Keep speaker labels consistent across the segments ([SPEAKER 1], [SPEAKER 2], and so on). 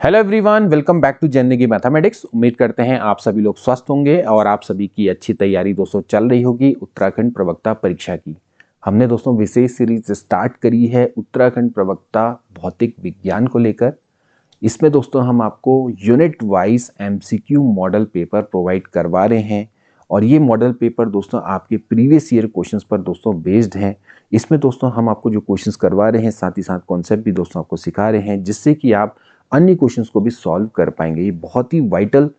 [SPEAKER 1] Hello everyone, welcome back to Zindagi mathematics. उम्मीद करते हैं आप सभी लोग स्वस्थ होंगे और आप सभी की अच्छी तैयारी दोस्तों चल रही होगी उत्तराखंड प्रवक्ता परीक्षा की। हमने दोस्तों विशेष सीरीज स्टार्ट करी है उत्तराखंड प्रवक्ता भौतिक विज्ञान को लेकर। इसमें दोस्तों हम आपको unit wise MCQ model paper provide करवा रहे हैं और ये मॉडल पेपर दोस्तों आपके प्रीवियस ईयर क्वेश्चंस पर दोस्तों बेस्ड हैं। इसमें दोस्तों हम आपको जो क्वेश्चंस करवा रहे हैं साथ ही साथ कॉन्सेप्ट भी दोस्तों आपको सिखा रहे हैं, जिससे कि आप अन्य क्वेश्चंस को भी सॉल्व कर पाएंगे। ये बहुत ही वाइटल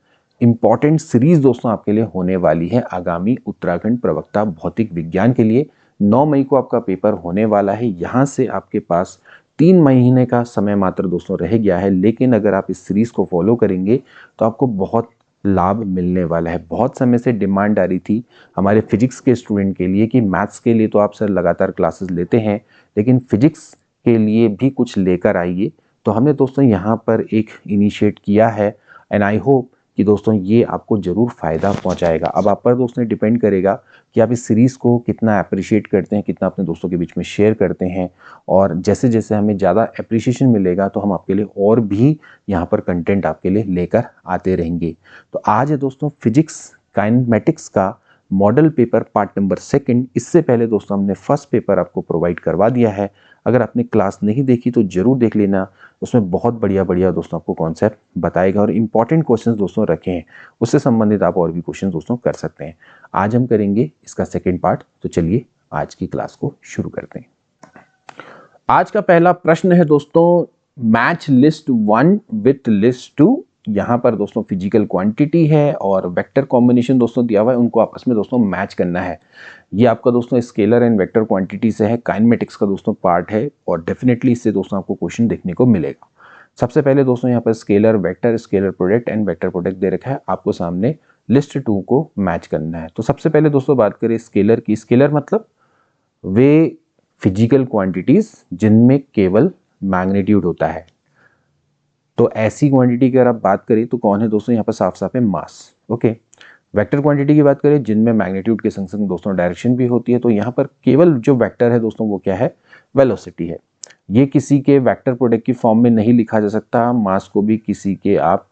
[SPEAKER 1] इंपॉर्टेंट सीरीज दोस्तों आपके लिए होने वाली है आगामी उत्तराखंड प्रवक्ता भौतिक विज्ञान के लिए। 9 मई को आपका पेपर होने वाला है। यहाँ से आपके पास 3 महीने का समय मात्र दोस्तों रह गया है, लेकिन अगर आप इस सीरीज को फॉलो करेंगे तो आपको बहुत लाभ मिलने वाला है। बहुत समय से डिमांड आ रही थी हमारे फिजिक्स के स्टूडेंट के लिए कि मैथ्स के लिए तो आप सर लगातार क्लासेस लेते हैं, लेकिन फिजिक्स के लिए भी कुछ लेकर आइए। तो हमने दोस्तों यहाँ पर एक इनिशिएट किया है एंड आई होप कि दोस्तों ये आपको ज़रूर फ़ायदा पहुँचाएगा। अब आप पर दोस्तों डिपेंड करेगा कि आप इस सीरीज़ को कितना अप्रिशिएट करते हैं, कितना अपने दोस्तों के बीच में शेयर करते हैं, और जैसे जैसे हमें ज़्यादा अप्रिशिएशन मिलेगा तो हम आपके लिए और भी यहाँ पर कंटेंट आपके लिए लेकर आते रहेंगे। तो आज है दोस्तों फिजिक्स काइनेमेटिक्स का मॉडल पेपर पार्ट नंबर 2। इससे पहले दोस्तों हमने फर्स्ट पेपर आपको प्रोवाइड करवा दिया है। अगर आपने क्लास नहीं देखी तो जरूर देख लेना, उसमें बहुत बढ़िया बढ़िया दोस्तों आपको कॉन्सेप्ट बताएगा और इंपॉर्टेंट क्वेश्चंस दोस्तों रखे हैं, उससे संबंधित आप और भी क्वेश्चन दोस्तों कर सकते हैं। आज हम करेंगे इसका सेकेंड पार्ट। तो चलिए आज की क्लास को शुरू करते हैं। आज का पहला प्रश्न है दोस्तों, मैच लिस्ट 1 विथ लिस्ट 2। यहाँ पर दोस्तों फिजिकल क्वांटिटी है और वेक्टर कॉम्बिनेशन दोस्तों दिया हुआ है, उनको आपस में दोस्तों मैच करना है। ये आपका दोस्तों स्केलर एंड वेक्टर क्वांटिटी से है, काइनेमेटिक्स का दोस्तों पार्ट है और डेफिनेटली इससे दोस्तों आपको क्वेश्चन देखने को मिलेगा। सबसे पहले दोस्तों यहाँ पर scalar vector, scalar product and vector product दे रखा है, आपको सामने लिस्ट 2 को मैच करना है। तो सबसे पहले दोस्तों बात करें स्केलर की। स्केलर मतलब वे फिजिकल क्वांटिटीज जिनमें केवल मैग्नीट्यूड होता है। तो ऐसी क्वांटिटी की अगर आप बात करें तो कौन है दोस्तों, यहाँ पर साफ साफ है मास। ओके, वेक्टर क्वांटिटी की बात करें जिनमें मैग्नीट्यूड के संग संग दोस्तों डायरेक्शन भी होती है, तो यहाँ पर केवल जो वेक्टर है दोस्तों वो क्या है, वेलोसिटी है। ये किसी के वेक्टर प्रोडक्ट की फॉर्म में नहीं लिखा जा सकता, मास को भी किसी के आप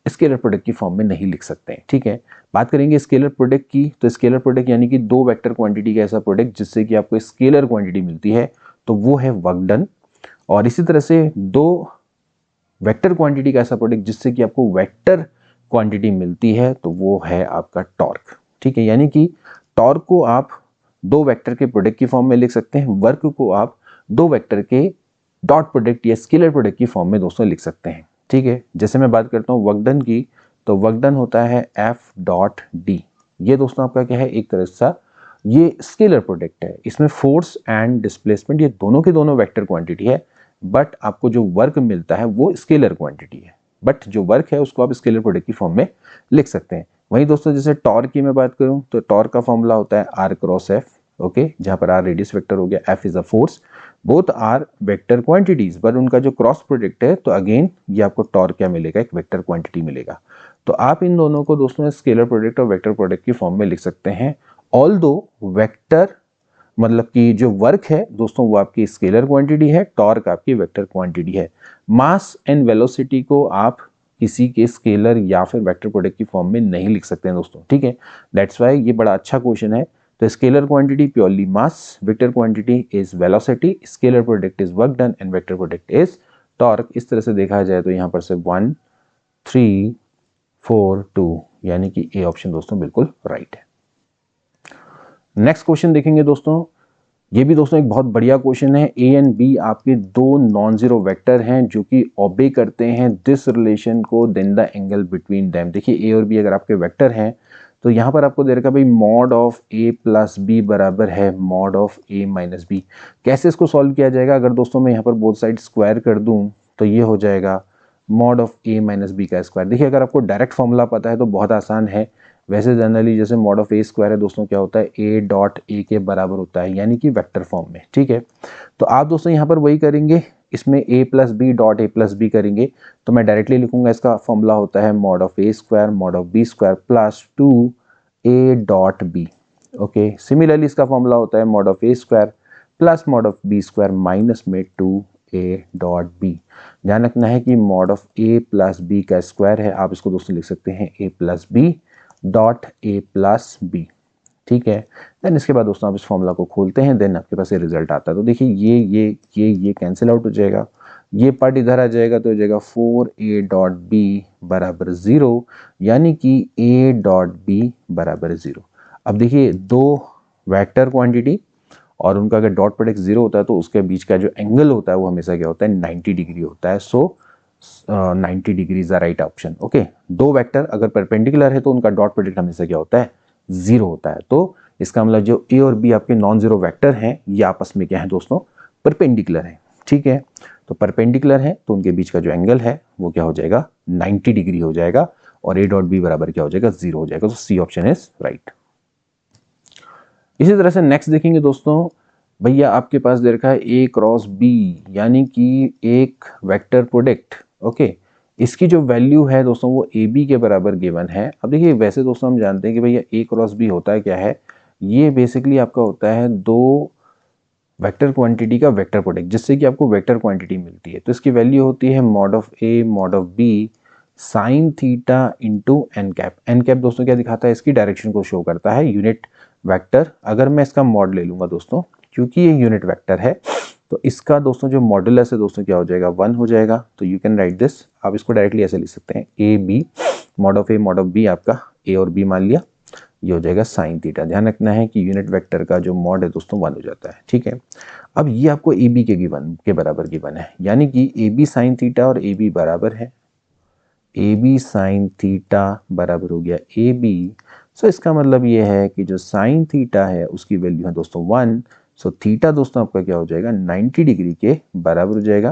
[SPEAKER 1] स्केलर प्रोडक्ट की फॉर्म में नहीं लिख सकते हैं। ठीक है, बात करेंगे स्केलर प्रोडक्ट की। तो स्केलर प्रोडक्ट यानी कि दो वेक्टर क्वांटिटी का ऐसा प्रोडक्ट जिससे कि आपको स्केलर क्वांटिटी मिलती है, तो वो है वर्क डन। और इसी तरह से दो वेक्टर क्वांटिटी का ऐसा प्रोडक्ट जिससे कि आपको वेक्टर क्वांटिटी मिलती है, तो वो है आपका टॉर्क। ठीक है, यानी कि टॉर्क को आप दो वेक्टर के प्रोडक्ट की फॉर्म में लिख सकते हैं, वर्क को आप दो वेक्टर के डॉट प्रोडक्ट या स्केलर प्रोडक्ट की फॉर्म में दोस्तों लिख सकते हैं। ठीक है, जैसे मैं बात करता हूँ वर्क डन की, तो वर्क डन होता है एफ डॉट डी। ये दोस्तों आपका क्या है, एक तरह सा ये स्केलर प्रोडक्ट है। इसमें फोर्स एंड डिस्प्लेसमेंट ये दोनों के दोनों वेक्टर क्वांटिटी है, बट आपको जो वर्क मिलता है वो स्केलर क्वांटिटी है, बट जो वर्क है उसको आप स्केलर प्रोडक्ट की फॉर्म में लिख सकते हैं। वहीं दोस्तों जैसे टॉर्क की मैं बात करूं तो टॉर्क का फॉर्मूला होता है आर क्रॉस एफ। ओके, जहां पर आर रेडियस वेक्टर हो गया, F is a force, both are vector quantities, but उनका जो क्रॉस प्रोडक्ट है तो अगेन ये आपको टॉर्क क्या मिलेगा, एक वेक्टर क्वांटिटी मिलेगा। तो आप इन दोनों को दोस्तों स्केलर प्रोडक्ट और वेक्टर प्रोडक्ट की फॉर्म में लिख सकते हैं। ऑल्दो वेक्टर मतलब कि जो वर्क है दोस्तों वो आपकी स्केलर क्वांटिटी है, टॉर्क आपकी वेक्टर क्वांटिटी है। मास एंड वेलोसिटी को आप किसी के स्केलर या फिर वेक्टर प्रोडक्ट की फॉर्म में नहीं लिख सकते हैं दोस्तों। ठीक है, दैट्स वाई ये बड़ा अच्छा क्वेश्चन है। तो scalar quantity purely mass, vector quantity is velocity, scalar product is work done and vector product is torque. इस तरह से देखा जाए तो यहाँ पर से 1 3 4 2 यानी कि ए ऑप्शन दोस्तों बिल्कुल राइट है। नेक्स्ट क्वेश्चन देखेंगे दोस्तों, ये भी दोस्तों एक बहुत बढ़िया क्वेश्चन है। ए एंड बी आपके दो नॉन जीरो वेक्टर हैं जो कि ओबे करते हैं दिस रिलेशन को, then the angle between them. देखिए ए और बी अगर आपके वेक्टर हैं तो यहाँ पर आपको दे रखा भाई mod of A plus B बराबर है mod of A minus B. कैसे इसको सॉल्व किया जाएगा, अगर दोस्तों मैं यहाँ पर बोथ साइड स्क्वायर कर दूं तो ये हो जाएगा mod of A minus B का स्क्वायर। देखिए अगर आपको डायरेक्ट फॉर्मूला पता है तो बहुत आसान है। वैसे जनरली जैसे मॉड ऑफ ए स्क्वायर है दोस्तों क्या होता है, ए डॉट ए के बराबर होता है, यानी कि वेक्टर फॉर्म में। ठीक है, तो आप दोस्तों यहाँ पर वही करेंगे, इसमें A plus B dot A plus B करेंगे तो मैं डायरेक्टली लिखूंगा, इसका फॉर्मूला होता है mod of A square mod of B square plus 2 A dot B. Okay, similarly इसका फॉर्मूला होता है mod of A square plus mod of B square minus में 2 ए डॉट बी। ध्यान रखना है कि mod of A plus B का square है, आप इसको दोस्तों लिख सकते हैं A plus B dot A plus B. ठीक है, देन इसके बाद दोस्तों आप इस फॉर्मूला को खोलते हैं, देन आपके पास ये रिजल्ट आता है। तो देखिए ये कैंसिल आउट हो जाएगा, ये पार्ट इधर आ जाएगा तो हो जाएगा 4a डॉट बी बराबर 0, यानी कि a डॉट बी बराबर 0। अब देखिए दो वेक्टर क्वांटिटी और उनका अगर डॉट प्रोडक्ट 0 होता है तो उसके बीच का जो एंगल होता है वो हमेशा क्या होता है 90 डिग्री होता है। सो 90 degree is the right option. Okay, दो वेक्टर अगर परपेंडिकुलर है तो उनका डॉट प्रोडक्ट हमेशा क्या होता है 0 होता है। तो इसका मतलब जो ए और बी आपके नॉन जीरो वेक्टर हैं ये आपस में क्या है दोस्तों परपेंडिकुलर है। ठीक है, तो परपेंडिकुलर है तो उनके बीच का जो एंगल है वो क्या हो जाएगा 90 डिग्री हो जाएगा और ए डॉट बी बराबर क्या हो जाएगा 0 हो जाएगा। तो सी ऑप्शन इज राइट। इसी तरह से नेक्स्ट देखेंगे दोस्तों, भैया आपके पास दे रखा है ए क्रॉस बी यानी कि एक वेक्टर प्रोडक्ट। ओके, इसकी जो वैल्यू है दोस्तों वो ए बी के बराबर गिवन है। अब देखिए वैसे दोस्तों हम जानते हैं कि भैया ए क्रॉस बी होता है क्या है, ये बेसिकली आपका होता है दो वेक्टर क्वांटिटी का वेक्टर प्रोडक्ट जिससे कि आपको वेक्टर क्वांटिटी मिलती है। तो इसकी वैल्यू होती है mod of A mod of B sine theta into N cap. N cap दोस्तों क्या दिखाता है, इसकी डायरेक्शन को शो करता है यूनिट वेक्टर। अगर मैं इसका मॉड ले लूंगा दोस्तों, क्योंकि ये यूनिट वेक्टर है तो इसका दोस्तों जो मॉडुलस है दोस्तों क्या हो जाएगा 1 हो जाएगा। तो यू कैन राइट दिस, आप इसको डायरेक्टली ऐसे लिख सकते हैं A B mod of A mod of B, आपका ए और बी मान लिया, ये हो जाएगा साइन थीटा। ध्यान रखना है कि यूनिट वेक्टर का जो मॉड है दोस्तों 1 हो जाता है। ठीक है, अब ये आपको ए बी के बराबर गिवन है, यानी कि ए बी साइन थीटा और ए बी बराबर है, ए बी साइन थीटा बराबर हो गया ए बी। सो इसका मतलब ये है कि जो साइन थीटा है उसकी वैल्यू है दोस्तों 1। सो थीटा दोस्तों आपका क्या हो जाएगा 90 डिग्री के बराबर हो जाएगा।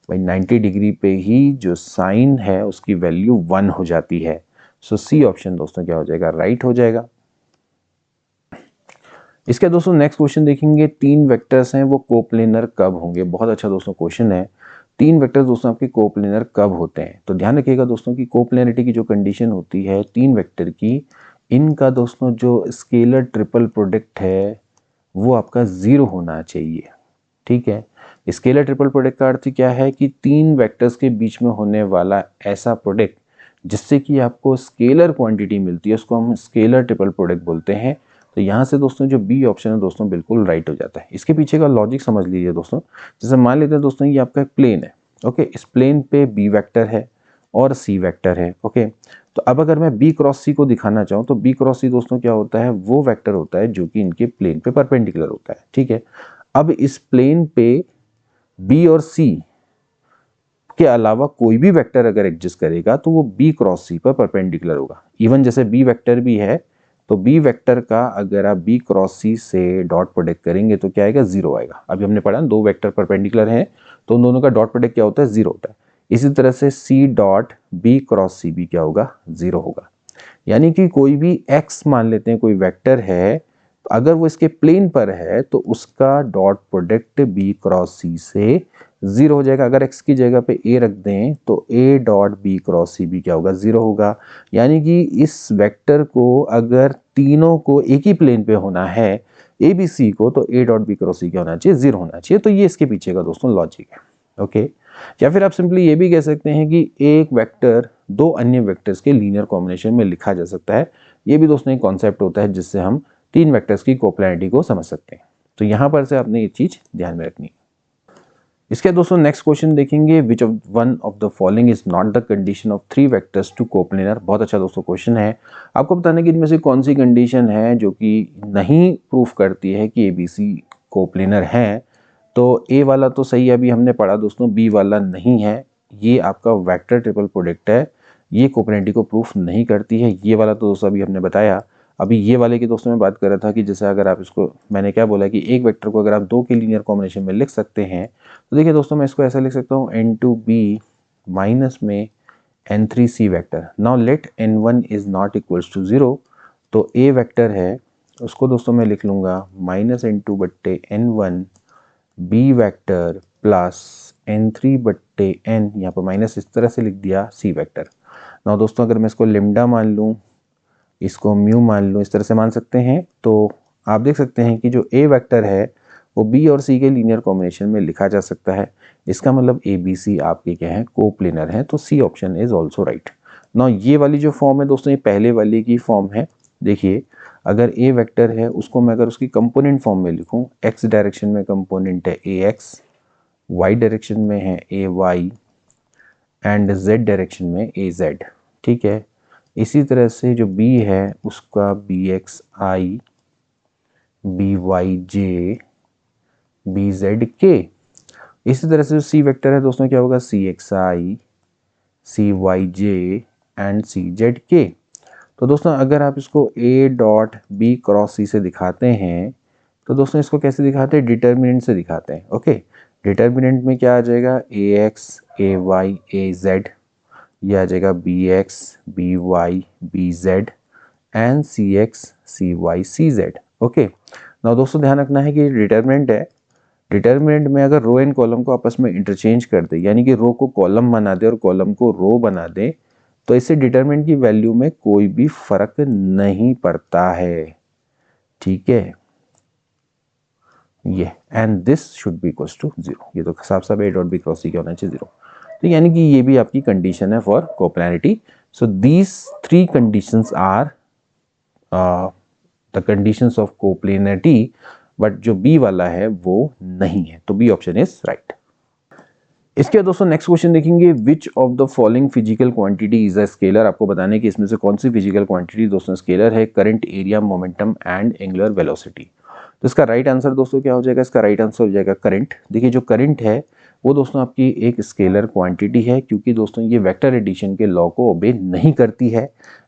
[SPEAKER 1] भाई 90 डिग्री पे ही जो साइन है उसकी वैल्यू 1 हो जाती है। सो सी ऑप्शन दोस्तों क्या हो जाएगा राइट हो जाएगा। इसके दोस्तों नेक्स्ट क्वेश्चन देखेंगे, तीन वेक्टर्स हैं वो कोप्लेनर कब होंगे। बहुत अच्छा दोस्तों क्वेश्चन है, तीन वेक्टर्स दोस्तों आपके कोप्लेनर कब होते हैं। तो ध्यान रखिएगा दोस्तों कि कोप्लेनरिटी की जो कंडीशन होती है तीन वेक्टर की, इनका दोस्तों जो स्केलर ट्रिपल प्रोडक्ट है वो आपका 0 होना चाहिए। ठीक है, स्केलर ट्रिपल प्रोडक्ट का अर्थ क्या है कि तीन वेक्टर्स के बीच में होने वाला ऐसा प्रोडक्ट जिससे कि आपको स्केलर क्वांटिटी मिलती है उसको हम स्केलर ट्रिपल प्रोडक्ट बोलते हैं। तो यहाँ से दोस्तों जो बी ऑप्शन है दोस्तों बिल्कुल राइट हो जाता है। इसके पीछे का लॉजिक समझ लीजिए दोस्तों, जैसे मान लेते हैं दोस्तों ये आपका एक प्लेन है। ओके, इस प्लेन पे बी वेक्टर है और सी वेक्टर है। ओके, तो अब अगर मैं बी क्रॉस सी को दिखाना चाहूँ तो बी क्रॉस सी दोस्तों क्या होता है, वो वेक्टर होता है जो कि इनके प्लेन पे परपेंडिकुलर होता है। ठीक है, अब इस प्लेन पे बी और सी के अलावा कोई भी वेक्टर अगर एग्जिस्ट करेगा तो वो बी क्रॉस सी पर परपेंडिकुलर होगा। इवन जैसे बी वेक्टर भी है तो बी वेक्टर का अगर आप बी क्रॉस सी से डॉट प्रोडक्ट करेंगे तो क्या आएगा 0 आएगा। अभी हमने पढ़ा दो वेक्टर परपेंडिकुलर हैं तो उन दोनों का डॉट प्रोडक्ट क्या होता है 0 होता है। इसी तरह से सी डॉट बी क्रॉस सी भी क्या होगा 0 होगा। यानी कि कोई भी x मान लेते हैं कोई वेक्टर है, तो अगर वो इसके प्लेन पर है तो उसका dot product B cross C से 0 हो जाएगा। अगर x की जगह पे a रख दें तो a डॉट बी क्रॉस सी भी क्या होगा 0 होगा। यानी कि इस वेक्टर को अगर तीनों को एक ही प्लेन पे होना है ए बी सी को, तो a dot B cross C क्या होना चाहिए 0 होना चाहिए। तो ये इसके पीछे का दोस्तों लॉजिक है। ओके, या फिर आप सिंपली ये भी कह सकते हैं कि एक वेक्टर दो अन्य वेक्टर्स के लीनियर कॉम्बिनेशन में लिखा जा सकता है। ये भी दोस्तों एक कॉन्सेप्ट होता है जिससे हम तीन वेक्टर्स की कोप्लेनरिटी को समझ सकते हैं। तो यहां पर से आपने ये चीज ध्यान में रखनी है। इसके दोस्तों नेक्स्ट क्वेश्चन देखेंगे, which of one of the following is not the condition of three vectors to coplanar. बहुत अच्छा दोस्तों क्वेश्चन है, आपको बताना कि इनमें से कौन सी कंडीशन है जो कि नहीं प्रूफ करती है कि एबीसी कोप्लेनर है। तो ए वाला तो सही है, अभी हमने पढ़ा दोस्तों, बी वाला नहीं है, ये आपका वेक्टर ट्रिपल प्रोडक्ट है, ये कोप्लेनरिटी को प्रूफ नहीं करती है। ये वाला तो दोस्तों अभी हमने बताया। अभी ये वाले की दोस्तों मैं बात कर रहा था कि जैसे अगर आप इसको, मैंने क्या बोला कि एक वेक्टर को अगर आप दो के लीनियर कॉम्बिनेशन में लिख सकते हैं तो देखिए दोस्तों मैं इसको ऐसा लिख सकता हूँ n2b माइनस में n3c vector. Now let n1 is not equals to 0, तो a वेक्टर है उसको दोस्तों मैं लिख लूँगा माइनस n2 बट्टे n1 b vector plus n3 बट्टे n, यहाँ पर माइनस इस तरह से लिख दिया c वेक्टर। नाउ दोस्तों अगर मैं इसको लिम्डा मान लूँ, इसको म्यू मान लूँ, इस तरह से मान सकते हैं, तो आप देख सकते हैं कि जो a वेक्टर है वो b और c के लीनियर कॉम्बिनेशन में लिखा जा सकता है। इसका मतलब ए बी सी आपके क्या है, कोप्लेनर है, तो C option is also right. Now ये वाली जो फॉर्म है दोस्तों, ये पहले वाली की फॉर्म है। देखिए अगर ए वेक्टर है, उसको मैं अगर उसकी कंपोनेंट फॉर्म में लिखूं, एक्स डायरेक्शन में कंपोनेंट है ए एक्स, वाई डायरेक्शन में है ए वाई, एंड जेड डायरेक्शन में ए जेड। ठीक है, इसी तरह से जो बी है उसका बी एक्स आई, बी वाई जे, बी जेड के। इसी तरह से जो सी वेक्टर है दोस्तों, क्या होगा, C x i, C y j and C z k. तो दोस्तों अगर आप इसको A dot B cross C से दिखाते हैं, तो दोस्तों इसको कैसे दिखाते हैं, डिटर्मिनेंट से दिखाते हैं। ओके, डिटर्मिनेंट में क्या आ जाएगा, A X A Y A Z, ये आ जाएगा B X B Y B Z and C X C Y C Z. Okay, ना दोस्तों ध्यान रखना है कि डिटर्मिनेंट है, डिटर्मिनेंट में अगर रो एंड कॉलम को आपस में इंटरचेंज कर दे, यानी कि रो को कॉलम बना दे और कॉलम को रो बना दे, तो इससे डिटर्मिनेंट की वैल्यू में कोई भी फर्क नहीं पड़ता है। ठीक है, ये and this should be equals to 0। ये तो साफ साफ A dot B cross C क्या होना चाहिए, 0। तो यानी कि ये भी आपकी कंडीशन है for coplanarity. So these three conditions are the conditions of coplanarity, but जो बी वाला है वो नहीं है, तो बी ऑप्शन इज राइट। इसके बाद दोस्तों नेक्स्ट क्वेश्चन देखेंगे, which of the following physical quantity is a scalar. आपको बताने कि इसमें से कौन सी फिजिकल क्वांटिटी दोस्तों स्केलर है, current, area, momentum and angular velocity. तो इसका राइट आंसर दोस्तों क्या हो जाएगा, इसका राइट आंसर हो जाएगा करंट। देखिए जो करंट है वो दोस्तों आपकी एक स्केलर क्वांटिटी है, क्योंकि दोस्तों ये वेक्टर एडिशन के लॉ को ओबे नहीं करती है।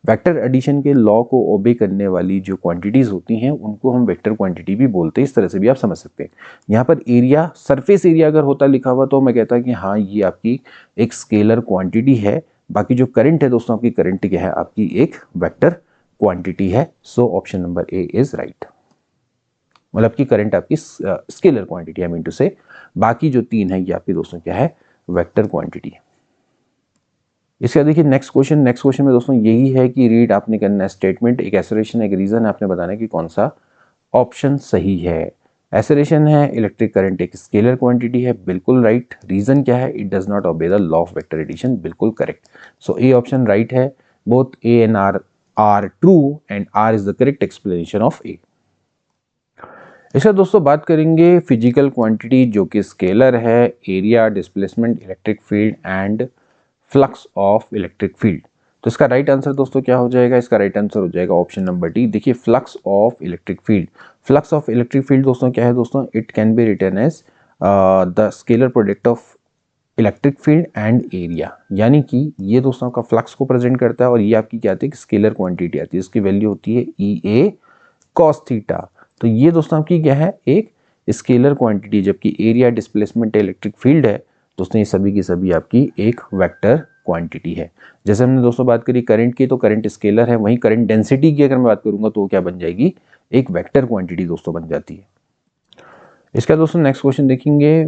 [SPEAKER 1] वेक्टर एडिशन के लॉ को ओबे करने वाली जो क्वांटिटीज होती हैं उनको हम वेक्टर क्वांटिटी भी बोलते हैं। इस तरह से भी आप समझ सकते हैं। यहाँ पर एरिया, सरफेस एरिया अगर होता लिखा हुआ तो मैं कहता कि हाँ ये आपकी एक स्केलर क्वांटिटी है। बाकी जो करंट है दोस्तों, आपकी करंट क्या है, आपकी एक वेक्टर क्वांटिटी है। So option number A is right, मतलब कि करंट आपकी scalar quantity, I mean to say. बाकी जो तीन है ये आपकी दोस्तों क्या है, वेक्टर क्वांटिटी। इसका देखिए नेक्स्ट क्वेश्चन में दोस्तों यही है कि रीड आपने करना है स्टेटमेंट, एक एसरेशन एक रीजन, आपने बताना है कि कौन सा ऑप्शन सही है। एसरेशन है इलेक्ट्रिक करंट एक स्केलर क्वांटिटी है, बिल्कुल राइट। रीजन क्या है, it does not obey the law of vector addition, बिल्कुल correct. So A option right है। Both A and R are true and R is the correct explanation of A. इसका दोस्तों बात करेंगे फिजिकल क्वांटिटी जो कि स्केलर है, area, displacement, electric field and flux of electric field. तो इसका राइट आंसर दोस्तों क्या हो जाएगा, इसका राइट आंसर हो जाएगा ऑप्शन नंबर डी। देखिए flux of electric field, flux of electric field दोस्तों क्या है दोस्तों, it can be written as the scalar product of electric field and area. यानी कि ये दोस्तों आपका फ्लक्स को प्रेजेंट करता है और ये आपकी क्या आती है, स्केलर क्वांटिटी आती है, इसकी वैल्यू होती है ई ए कॉस थीटा। तो ये दोस्तों आपकी क्या है, एक स्केलर क्वांटिटी, जबकि एरिया, डिस्प्लेसमेंट, इलेक्ट्रिक फील्ड है दोस्तों ये सभी की सभी आपकी एक वेक्टर क्वांटिटी है। जैसे हमने दोस्तों बात करी करंट की, तो करंट स्केलर है, वहीं करंट डेंसिटी की अगर मैं बात करूंगा तो क्या बन जाएगी, एक वेक्टर क्वांटिटी दोस्तों बन जाती है। इसका दोस्तों नेक्स्ट क्वेश्चन देखेंगे,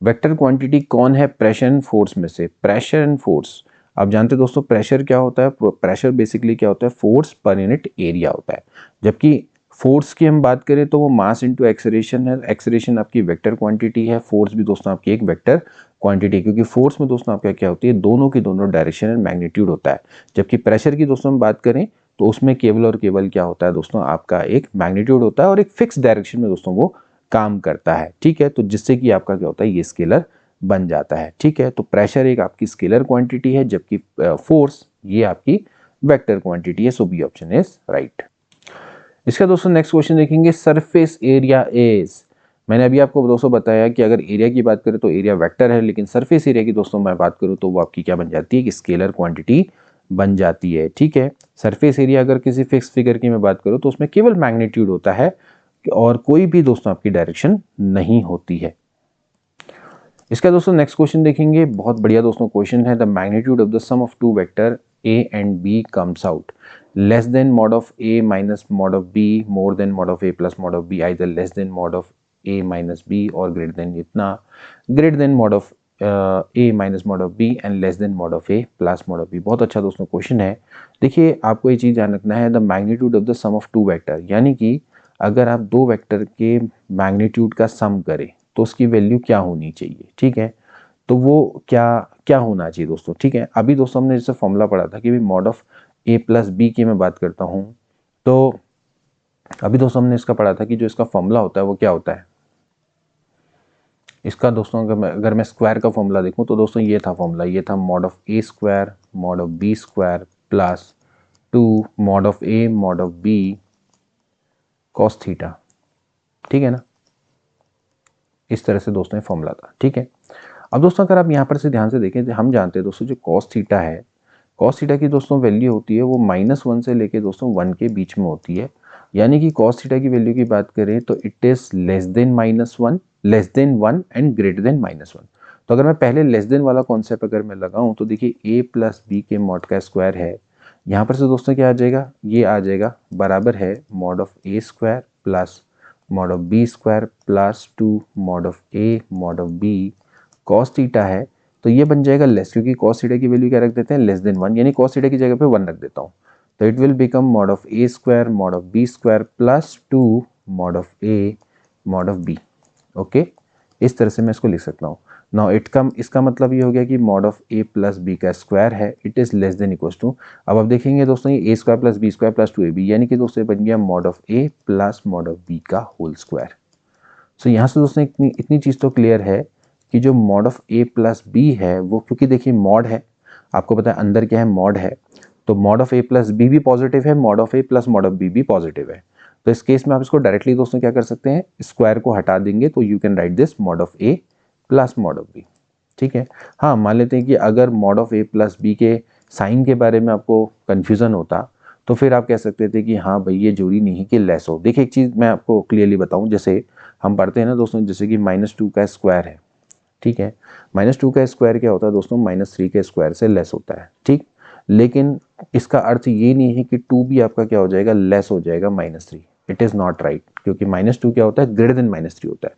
[SPEAKER 1] वेक्टर क्वांटिटी कौन है प्रेशर एंड फोर्स में से। प्रेशर एंड फोर्स, आप जानते हैं दोस्तों प्रेशर क्या होता है, प्रेशर बेसिकली क्या होता है, फोर्स पर यूनिट एरिया होता है। जबकि फोर्स की हम बात करें तो वो मास इनटू एक्सेलरेशन है, एक्सेलरेशन आपकी वेक्टर क्वांटिटी है, फोर्स भी दोस्तों आपकी एक वेक्टर क्वांटिटी, क्योंकि फोर्स में दोस्तों आपका क्या होती है, दोनों की दोनों डायरेक्शन एंड मैग्नीट्यूड होता है। जबकि प्रेशर की दोस्तों हम बात करें तो उसमें केवल और केवल क्या होता है दोस्तों, आपका एक मैग्नीट्यूड होता है और एक फिक्स डायरेक्शन में दोस्तों वो काम करता है। ठीक है, तो जिससे कि आपका क्या होता है, ये स्केलर बन जाता है। ठीक है, तो प्रेशर एक आपकी स्केलर क्वांटिटी है, जबकि फोर्स ये आपकी वेक्टर क्वांटिटी है। सो बी ऑप्शन इज राइट। इसका दोस्तों नेक्स्ट क्वेश्चन देखेंगे, सरफेस एरिया इज। मैंने अभी आपको दोस्तों बताया कि अगर एरिया की बात करें तो एरिया वेक्टर है, लेकिन सरफेस एरिया की दोस्तों मैं बात करूं तो वो आपकी क्या बन जाती है, कि स्केलर क्वांटिटी बन जाती है। ठीक है, सरफेस एरिया अगर किसी फिक्स फिगर की मैं बात करूं तो उसमें केवल मैग्नीट्यूड होता है और कोई भी दोस्तों आपकी डायरेक्शन नहीं होती है। इसका दोस्तों नेक्स्ट क्वेश्चन देखेंगे, बहुत बढ़िया दोस्तों क्वेश्चन है, the magnitude of the sum of two vector a and b comes out less than mod of a minus mod of b more than mod of a plus mod of b, either less than mod of a minus b or greater than इतना, greater than mod of a minus mod of b and less than mod of a plus mod of b। बहुत अच्छा दोस्तों question है। देखिए आपको ये चीज़ ध्यान रखना है, the magnitude of the sum of two vector, यानी कि अगर आप दो वेक्टर के मैग्नीट्यूड का सम करें तो उसकी वैल्यू क्या होनी चाहिए। ठीक है, तो वो क्या क्या होना चाहिए दोस्तों, ठीक है। अभी दोस्तों हमने जैसे फॉर्मूला पढ़ा था कि mod of A plus B की मैं बात करता हूँ, तो अभी दोस्तों हमने इसका पढ़ा था कि जो इसका फॉर्मूला होता है वो क्या होता है। इसका दोस्तों अगर मैं स्क्वायर का फॉर्मूला देखूं तो दोस्तों ये था फॉर्मूला, ये था mod of A square mod of B square plus 2 mod of A mod of B cos theta, ठीक है ना। इस तरह से दोस्तों ये फॉर्मूला था, ठीक है। अब दोस्तों अगर आप यहाँ पर से ध्यान से देखें तो हम जानते हैं दोस्तों जो कॉस थीटा है, कॉस थीटा की दोस्तों वैल्यू होती है वो -1 से लेके दोस्तों 1 के बीच में होती है। यानी कि कॉस थीटा की वैल्यू की बात करें तो it is less then -1, less than 1 and greater than -1। तो अगर मैं पहले लेस देन वाला कॉन्सेप्ट अगर मैं लगाऊं तो देखिए a प्लस बी के मॉड का स्क्वायर है, यहाँ पर से दोस्तों क्या आ जाएगा, ये आ जाएगा बराबर है mod of A square plus mod of B square plus 2 mod of A mod of B cos theta है। तो ये बन जाएगा लेस, क्योंकि कॉस थीटा की वैल्यू क्या रख देते हैं, लेस देन 1, यानी कॉस थीटा की जगह पे 1 रख देता हूँ। तो it will become mod of A square mod of B square plus 2 mod of A mod of B. Okay, इस तरह से मैं इसको लिख सकता हूँ। नाउ इसका मतलब ये हो गया कि mod of A plus B का स्क्वायर है, it is less than equal to, अब आप देखेंगे दोस्तों ये A square plus B square plus 2ab, यानी कि दोस्तों बन गया mod of A plus mod of B का होल स्क्वायर। सो यहाँ से दोस्तों इतनी चीज़ तो क्लियर है कि जो mod of A plus B है वो, क्योंकि देखिए मॉड है, आपको पता है अंदर क्या है, मॉड है, तो mod of A plus B भी पॉजिटिव है, mod of A plus mod of B भी पॉजिटिव है। तो इस केस में आप इसको डायरेक्टली दोस्तों क्या कर सकते हैं, स्क्वायर को हटा देंगे तो you can write this mod of A plus mod of B, ठीक है। हाँ, मान लेते हैं कि अगर mod of A plus B के साइन के बारे में आपको कन्फ्यूज़न होता तो फिर आप कह सकते थे कि हाँ भाई ये जरूरी नहीं कि लेस हो। देखिए एक चीज़ मैं आपको क्लियरली बताऊं, जैसे हम पढ़ते हैं ना दोस्तों, जैसे कि -2 का स्क्वायर है, ठीक है। -2 का स्क्वायर क्या होता है दोस्तों, -3 के स्क्वायर से लेस होता है, ठीक। लेकिन इसका अर्थ ये नहीं है कि 2 भी आपका क्या हो जाएगा, लेस हो जाएगा -3। इट इज़ नॉट राइट, क्योंकि -2 क्या होता है, ग्रेटर देन -3 होता है।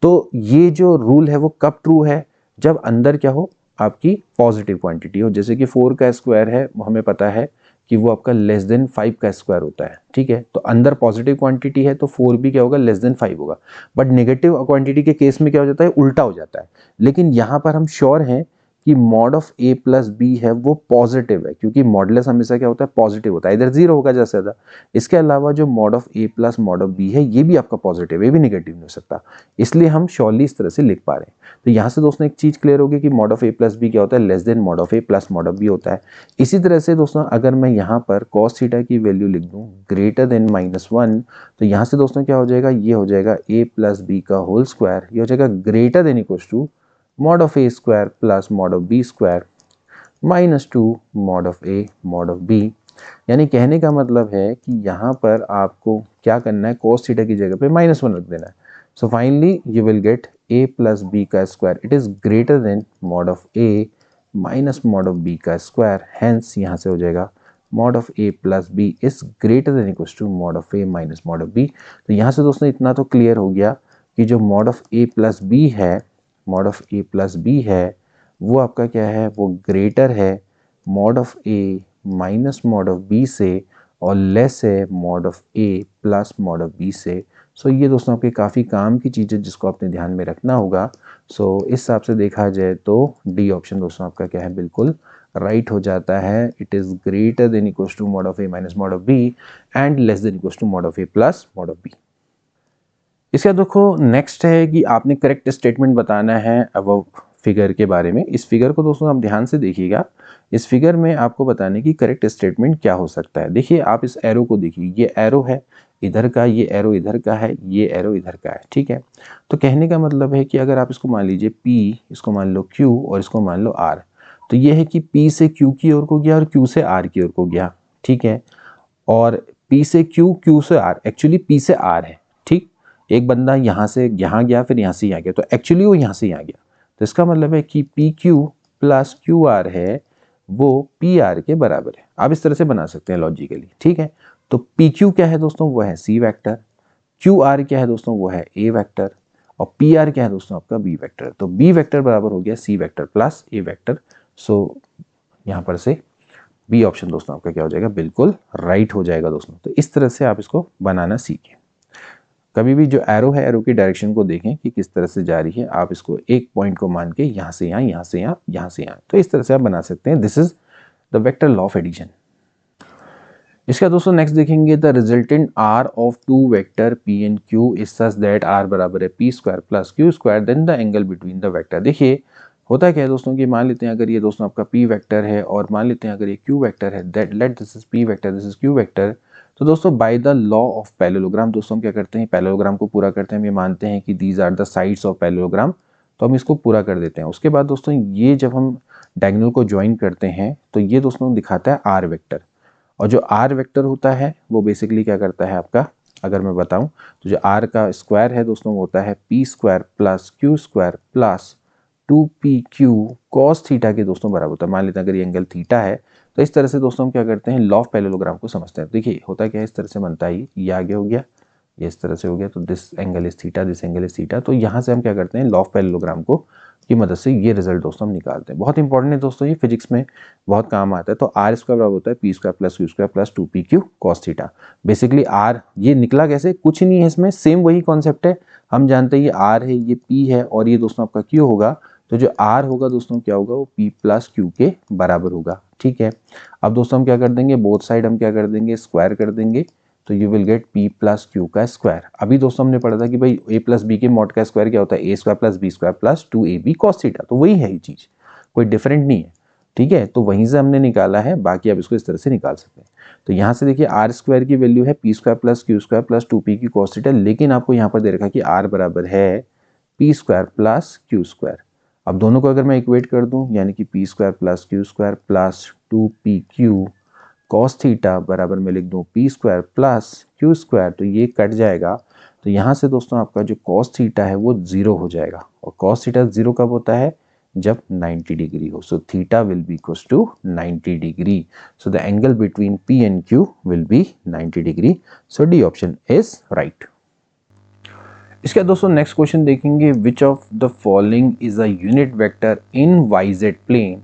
[SPEAKER 1] तो ये जो रूल है वो कब ट्रू है, जब अंदर क्या हो, आपकी पॉजिटिव क्वांटिटी हो। जैसे कि 4 का स्क्वायर है, हमें पता है कि वो आपका लेस देन 5 का स्क्वायर होता है, ठीक है। तो अंदर पॉजिटिव क्वांटिटी है तो 4 भी क्या होगा, लेस देन 5 होगा। बट नेगेटिव क्वांटिटी के केस में क्या हो जाता है, उल्टा हो जाता है। लेकिन यहाँ पर हम श्योर हैं कि mod of A plus B है वो पॉजिटिव है, क्योंकि मॉडुलस हमेशा क्या होता है, पॉजिटिव होता है, इधर 0 होगा ज़्यादा से ज़्यादा। इसके अलावा जो mod of A plus mod of B है ये भी आपका पॉजिटिव है, ये भी नेगेटिव नहीं हो सकता, इसलिए हम श्योरली इस तरह से लिख पा रहे हैं। तो यहाँ से दोस्तों एक चीज़ क्लियर होगी कि mod of A plus B क्या होता है, less than mod of A plus mod of B होता है। इसी तरह से दोस्तों अगर मैं यहाँ पर कॉस थीटा की वैल्यू लिख दूँ ग्रेटर देन -1, तो यहाँ से दोस्तों क्या हो जाएगा, ये हो जाएगा ए प्लस बी का होल स्क्वायर, ये हो जाएगा greater than equal to mod of A square plus mod of B square -2 mod of A mod of B. यानी कहने का मतलब है कि यहाँ पर आपको क्या करना है, cos थीटा की जगह पे -1 रख देना है। So finally you will get a plus B का square, it is greater than mod of a minus mod of b का स्क्वायर। हैंस यहाँ से हो जाएगा mod of a plus B is greater than equal to mod of a minus mod of b। तो यहाँ से दोस्तों इतना तो क्लियर हो गया कि जो mod of a plus B है, mod of a plus B है वो आपका क्या है, वो ग्रेटर है mod of a minus mod of B से और लेस है mod of A plus mod of B से। सो ये दोस्तों आपके काफ़ी काम की चीज़ है जिसको आपने ध्यान में रखना होगा। सो इस हिसाब से देखा जाए तो डी ऑप्शन दोस्तों आपका क्या है, बिल्कुल राइट हो जाता है। It is greater than equal to mod of A minus mod of B and less than equal to mod of A plus mod of B. इसका देखो नेक्स्ट है कि आपने करेक्ट स्टेटमेंट बताना है अब फिगर के बारे में। इस फिगर को दोस्तों आप ध्यान से देखिएगा, इस फिगर में आपको बताने की करेक्ट स्टेटमेंट क्या हो सकता है। देखिए आप इस एरो को देखिए, ये एरो है इधर का, ये एरो इधर का है, ये एरो इधर का है, ठीक है। तो कहने का मतलब है कि अगर आप इसको मान लीजिए P, इसको मान लो Q और इसको मान लो R, तो ये है कि P से Q की ओर को गया और Q से R की ओर को गया, ठीक है। और P से Q, Q से R, एक्चुअली P से R है, ठीक। एक बंदा यहाँ से यहाँ गया, फिर यहाँ से यहाँ गया, तो एक्चुअली वो यहाँ से यहाँ गया। तो इसका मतलब है कि P Q plus Q R है वो पी आर के बराबर है। आप इस तरह से बना सकते हैं लॉजिकली, ठीक है। तो पी क्यू क्या है दोस्तों, वो है सी वेक्टर, क्यू आर क्या है दोस्तों, वो है ए वेक्टर, और पी आर क्या है दोस्तों, आपका बी वेक्टर। तो बी वेक्टर बराबर हो गया सी वेक्टर प्लस ए वेक्टर। सो यहाँ पर से बी ऑप्शन दोस्तों आपका क्या हो जाएगा, बिल्कुल राइट हो जाएगा दोस्तों। तो इस तरह से आप इसको बनाना सीखें। कभी भी जो एरो है, एरो की डायरेक्शन को देखें कि किस तरह से जा रही है। आप इसको एक पॉइंट को मान के यहाँ से यहाँ, यहाँ से यहाँ, यहाँ से यहाँ, तो इस तरह से आप बना सकते हैं। This is the vector law of addition. इसका दोस्तों नेक्स्ट देखेंगे, the resultant R of two vector P and Q is such that R बराबर है P square plus Q square, then the angle between the vector. देखिए होता क्या है दोस्तों कि मान लेते हैं अगर ये दोस्तों आपका पी वेक्टर है और मान लेते हैं अगर ये क्यू वेक्टर है, that let this is P vector, this is Q vector. तो दोस्तों by the law of parallelogram दोस्तों हम क्या करते हैं, पैरेललोग्राम को पूरा करते हैं। हम ये मानते हैं कि these are the sides of parallelogram, तो हम इसको पूरा कर देते हैं। उसके बाद दोस्तों ये जब हम डायगोनल को ज्वाइन करते हैं तो ये दोस्तों दिखाता है आर वेक्टर, और जो आर वेक्टर होता है वो बेसिकली क्या करता है आपका, अगर मैं बताऊं तो जो आर का स्क्वायर है दोस्तों वो होता है P square plus Q square plus 2pq cos theta के दोस्तों बराबर होता है। मान लेते हैं अगर ये एंगल थीटा है, तो इस तरह से दोस्तों हम क्या करते हैं, लॉ ऑफ पैरेललोग्राम को समझते हैं। देखिए होता क्या है, इस तरह से बनता है, ये आगे हो गया, ये इस तरह से हो गया, तो this angle is theta, this angle is theta. तो यहाँ से हम क्या करते हैं, लॉ ऑफ पैरेललोग्राम को की मदद से ये रिजल्ट दोस्तों हम निकालते हैं। बहुत इंपॉर्टेंट है दोस्तों, ये फिजिक्स में बहुत काम आता है। तो आर स्क्वायर बराबर होता है P square plus Q square plus 2pq cos theta. Basically R ये निकला कैसे, कुछ नहीं है इसमें, सेम वही कॉन्सेप्ट है। हम जानते हैं ये आर है, ये पी है, और ये दोस्तों आपका क्यू होगा। तो जो आर होगा दोस्तों क्या होगा, वो पी प्लस क्यू के बराबर होगा। ठीक है, अब दोस्तों हम क्या कर देंगे, बोथ साइड हम क्या कर देंगे, स्क्वायर कर देंगे, तो you will get p plus Q का स्क्वायर। अभी दोस्तों हमने पढ़ा था कि भाई a प्लस बी के मॉड का स्क्वायर क्या होता है, a square plus B square plus 2ab cos theta. तो वही है ये चीज, कोई डिफरेंट नहीं है। ठीक है, तो वहीं से हमने निकाला है, बाकी आप इसको इस तरह से निकाल सकते हैं। तो यहाँ से देखिए आर स्क्वायर की वैल्यू है P square plus Q square plus 2p की कॉस थीटा, लेकिन आपको यहाँ पर दे रखा है कि आर बराबर है P square plus Q square. अब दोनों को अगर मैं इक्वेट कर दूं, यानी कि P square plus Q square plus 2pq cos theta बराबर में लिख दूं P square plus Q square, तो ये कट जाएगा। तो यहाँ से दोस्तों आपका जो कॉस थीटा है वो 0 हो जाएगा, और कॉस थीटा 0 कब होता है, जब 90 डिग्री हो। So theta will be equals to 90 degree. So the angle between P and Q will be 90 degree. So D option is right. इसका दोस्तों नेक्स्ट क्वेश्चन देखेंगे, which of the following is a unit vector in YZ plane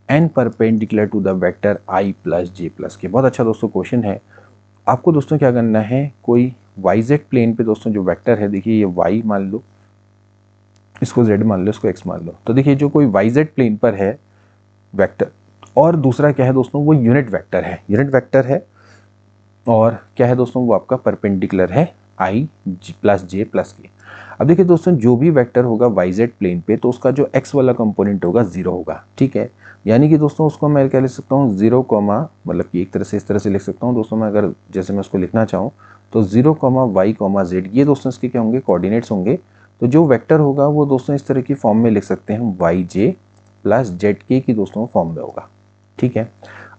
[SPEAKER 1] and perpendicular to the vector i plus J plus K. बहुत अच्छा दोस्तों question है। आपको दोस्तों क्या करना है, कोई वाईजेड प्लेन पे दोस्तों जो वेक्टर है, देखिए ये y मान लो, इसको z मान लो, इसको x मान लो। तो देखिए जो कोई वाईजेड प्लेन पर है वेक्टर, और दूसरा क्या है दोस्तों, वो यूनिट वेक्टर है, यूनिट वेक्टर है, और क्या है दोस्तों, वो आपका परपेंडिकुलर है i प्लस जे प्लस के। अब देखिए दोस्तों जो भी वेक्टर होगा वाईजेड प्लेन पे, तो उसका जो x वाला कंपोनेंट होगा 0 होगा। ठीक है, यानी कि दोस्तों उसको मैं क्या लिख सकता हूँ, 0 कॉमा, मतलब कि एक तरह से इस तरह से लिख सकता हूँ दोस्तों मैं, अगर जैसे मैं उसको लिखना चाहूँ तो 0 कॉमा वाई कॉमा जेड, ये दोस्तों इसके क्या होंगे, कोऑर्डिनेट्स होंगे। तो जो वेक्टर होगा वो दोस्तों इस तरह की फॉर्म में लिख सकते हैं, वाई जे प्लस जेड के की दोस्तों फॉर्म में होगा। ठीक है,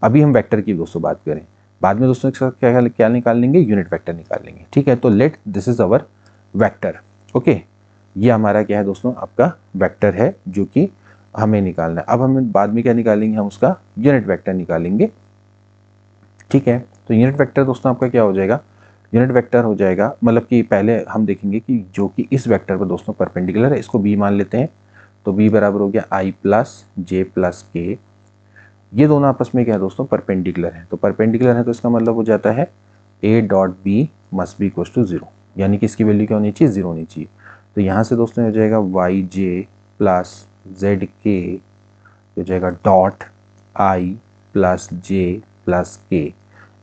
[SPEAKER 1] अभी हम वेक्टर की दोस्तों बात करें, बाद में दोस्तों इसका क्या निकाल लेंगे, यूनिट वेक्टर निकाल लेंगे। ठीक है, तो let this is our vector. Okay, ये हमारा क्या है दोस्तों, आपका वेक्टर है जो कि हमें निकालना है। अब हमें बाद में क्या निकालेंगे, हम उसका यूनिट वेक्टर निकालेंगे। ठीक है, तो यूनिट वेक्टर दोस्तों आपका क्या हो जाएगा, यूनिट वेक्टर हो जाएगा, मतलब कि पहले हम देखेंगे कि जो कि इस वेक्टर पर दोस्तों परपेंडिकुलर है, इसको b मान लेते हैं। तो b बराबर हो गया i प्लस जे प्लस के। ये दोनों आपस में क्या है दोस्तों, परपेंडिकुलर है। तो परपेंडिकुलर है तो इसका मतलब हो जाता है a dot B must be equal to 0, यानी कि इसकी वैल्यू क्या होनी चाहिए, 0 होनी चाहिए। तो यहाँ से दोस्तों हो जाएगा वाई जे प्लस जेड के, हो जाएगा dot i plus J plus k,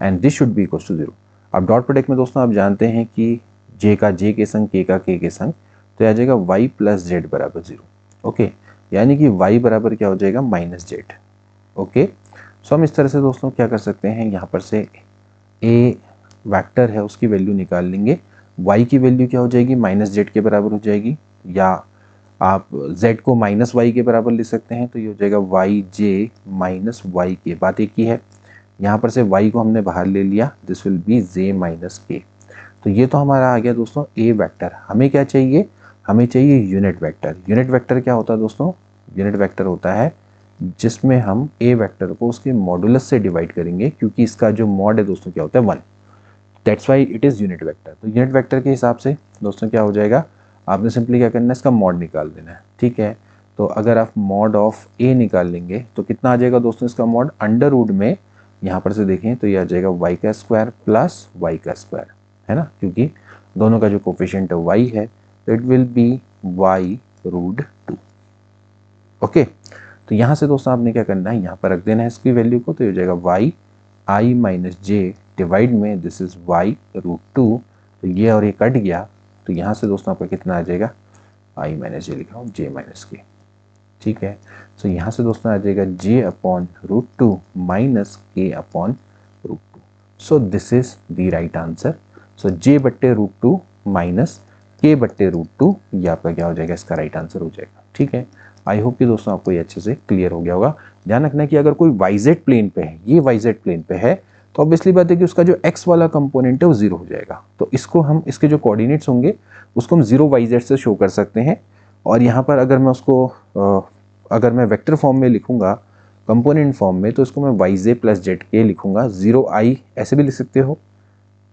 [SPEAKER 1] and this should be equal to 0। अब डॉट प्रोडक्ट में दोस्तों आप जानते हैं कि जे का जे के संग, के का के संग, तो आ जाएगा वाई प्लस जेड बराबर 0। ओके, यानी कि वाई बराबर क्या हो जाएगा, माइनस जेड। ओके, सो हम इस तरह से दोस्तों क्या कर सकते हैं, यहाँ पर से ए वेक्टर है उसकी वैल्यू निकाल लेंगे। y की वैल्यू क्या हो जाएगी, माइनस जेड के बराबर हो जाएगी, या आप z को माइनस वाई के बराबर लिख सकते हैं। तो ये हो जाएगा वाई जे माइनस वाई के, बात एक ही है। यहाँ पर से y को हमने बाहर ले लिया, this will be J minus K. तो ये तो हमारा आ गया दोस्तों ए वेक्टर। हमें क्या चाहिए, हमें चाहिए यूनिट वेक्टर। यूनिट वेक्टर क्या होता है दोस्तों, यूनिट वेक्टर होता है जिसमें हम ए वेक्टर को उसके मॉडुलस से डिवाइड करेंगे, क्योंकि इसका जो मॉड है दोस्तों क्या होता है, 1। That's why it is unit vector. तो यूनिट वेक्टर के हिसाब से दोस्तों क्या हो जाएगा, आपने सिंपली क्या करना है, इसका मॉड निकाल देना है। ठीक है, तो अगर आप मॉड ऑफ ए निकाल लेंगे तो कितना आ जाएगा दोस्तों, इसका मॉड अंडर रूट में, यहाँ पर से देखें तो ये आ जाएगा वाई का स्क्वायर प्लस वाई का स्क्वायर, है ना, क्योंकि दोनों का जो कोफिशिएंट है y है, तो it will be y√2। Okay, तो यहाँ से दोस्तों आपने क्या करना है, यहाँ पर रख देना है इसकी वैल्यू को, तो ये हो जाएगा y i minus J divide में दिस इज y√2। तो ये और ये कट गया, तो यहाँ से दोस्तों आपका कितना आ जाएगा, i माइनस जे लिखा हूँ j माइनस के, ठीक है। सो यहाँ से दोस्तों आ जाएगा j/√2 minus k/√2। So this is the right answer. So j/√2 minus k/√2 ये आपका क्या हो जाएगा, इसका राइट आंसर हो जाएगा, ठीक है। आई होप कि दोस्तों आपको ये अच्छे से क्लियर हो गया होगा। ध्यान रखना कि अगर कोई YZ प्लेन पे है, ये YZ प्लेन पे है, तो ऑब्वियसली बात है कि उसका जो x वाला कंपोनेंट है वो 0 हो जाएगा। तो इसको हम, इसके जो कोऑर्डिनेट्स होंगे उसको हम 0 YZ से शो कर सकते हैं। और यहाँ पर अगर मैं उसको अगर मैं वेक्टर फॉर्म में लिखूंगा, कंपोनेंट फॉर्म में, तो इसको मैं yj प्लस zk लिखूंगा। 0i ऐसे भी लिख सकते हो,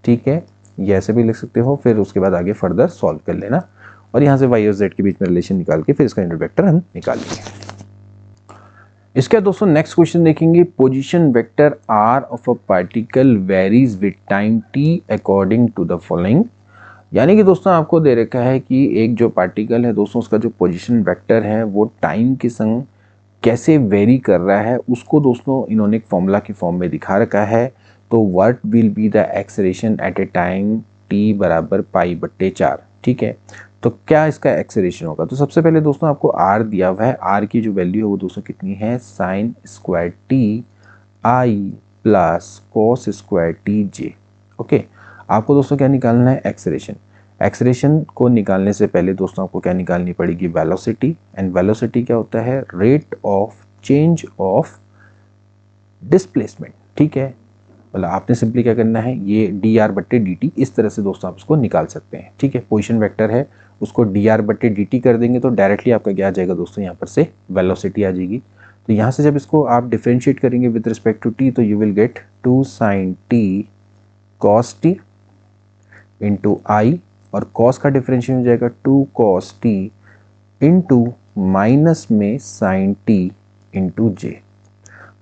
[SPEAKER 1] ठीक है, ये ऐसे भी लिख सकते हो, फिर उसके बाद आगे फर्दर सॉल्व कर लेना और यहाँ से y और z के बीच में रिलेशन निकाल के फिर इसका यूनिट वेक्टर हम निकालेंगे। इसका दोस्तों नेक्स्ट क्वेश्चन देखेंगे, position vector r of a particle varies with time t according to the following. यानी कि दोस्तों आपको दे रखा है कि एक जो पार्टिकल है दोस्तों, उसका जो पोजीशन वेक्टर है वो टाइम के संग कैसे वेरी कर रहा है, उसको दोस्तों इन्होंने एक फॉर्मूला की फॉर्म में दिखा रखा है। तो what will be the acceleration at A time t बराबर π/4, ठीक है। तो क्या इसका एक्सेलरेशन होगा, तो सबसे पहले दोस्तों आपको r दिया हुआ है, r की जो वैल्यू है वो दोस्तों कितनी है, sin square t i plus cos square t j। Okay, आपको दोस्तों क्या निकालना है, एक्सेलरेशन। एक्सेलरेशन को निकालने से पहले दोस्तों आपको क्या निकालनी पड़ेगी, वेलोसिटी। एंड वेलोसिटी क्या होता है, rate of change of displacement, ठीक है। मतलब आपने सिंपली क्या करना है, ये dr/dt, इस तरह से दोस्तों आप इसको निकाल सकते हैं, ठीक है। पोजीशन वेक्टर है, उसको dr/dt कर देंगे तो डायरेक्टली आपका क्या आ जाएगा दोस्तों, यहाँ पर से वेलोसिटी आ जाएगी। तो यहाँ से जब इसको आप डिफरेंशिएट करेंगे विद रिस्पेक्ट टू t, तो you will get 2 sin t cos t into i, और cos का डिफरेंशिएट हो जाएगा 2 cos t इंटू माइनस में sin t इंटू j।